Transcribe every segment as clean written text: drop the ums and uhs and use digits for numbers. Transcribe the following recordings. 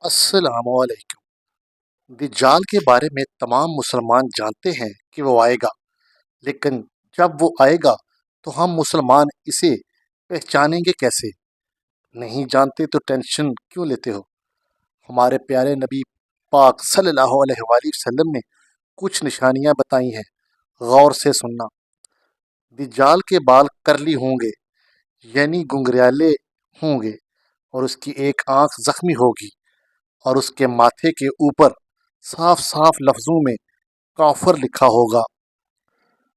السلام علیکم۔ دجال کے بارے میں تمام مسلمان جانتے ہیں کہ وہ آئے گا، لیکن جب وہ آئے گا تو ہم مسلمان اسے پہچانیں گے کیسے؟ نہیں جانتے تو ٹینشن کیوں لیتے ہو؟ ہمارے پیارے نبی پاک صلی اللہ علیہ وآلہ وسلم نے کچھ نشانیاں بتائی ہیں، غور سے سننا۔ دجال کے بال کرلی ہوں گے، یعنی گنگریالے ہوں گے، اور اس کی ایک آنکھ زخمی ہوگی، اور اس کے ماتھے کے اوپر صاف صاف لفظوں میں کافر لکھا ہوگا۔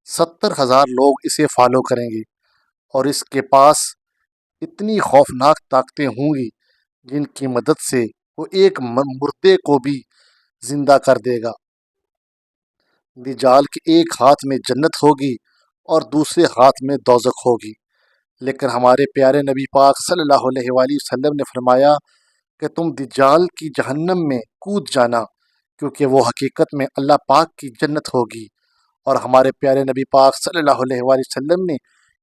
70,000 لوگ اسے فالو کریں گے، اور اس کے پاس اتنی خوفناک طاقتیں ہوں گی جن کی مدد سے وہ ایک مردے کو بھی زندہ کر دے گا۔ دجال کے ایک ہاتھ میں جنت ہوگی اور دوسرے ہاتھ میں دوزخ ہوگی، لیکن ہمارے پیارے نبی پاک صلی اللہ علیہ وآلہ وسلم نے فرمایا کہ تم دجال کی جہنم میں کود جانا، کیونکہ وہ حقیقت میں اللہ پاک کی جنت ہوگی۔ اور ہمارے پیارے نبی پاک صلی اللہ علیہ وآلہ وسلم نے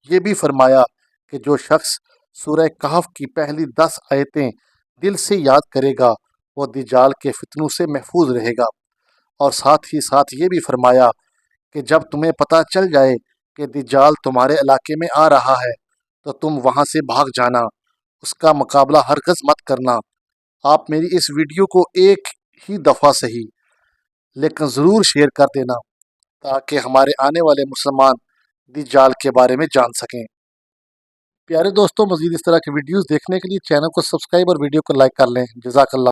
یہ بھی فرمایا کہ جو شخص سورہ کہف کی پہلی 10 آیتیں دل سے یاد کرے گا وہ دجال کے فتنوں سے محفوظ رہے گا۔ اور ساتھ ہی ساتھ یہ بھی فرمایا کہ جب تمہیں پتہ چل جائے کہ دجال تمہارے علاقے میں آ رہا ہے تو تم وہاں سے بھاگ جانا، اس کا مقابلہ ہرگز مت کرنا۔ آپ میری اس ویڈیو کو ایک ہی دفعہ صحیح لیکن ضرور شیئر کر دینا تاکہ ہمارے آنے والے مسلمان دجال کے بارے میں جان سکیں۔ پیارے دوستوں، مزید اس طرح کی ویڈیوز دیکھنے کے لیے چینل کو سبسکرائب اور ویڈیو کو لائک کر لیں۔ جزاک اللہ۔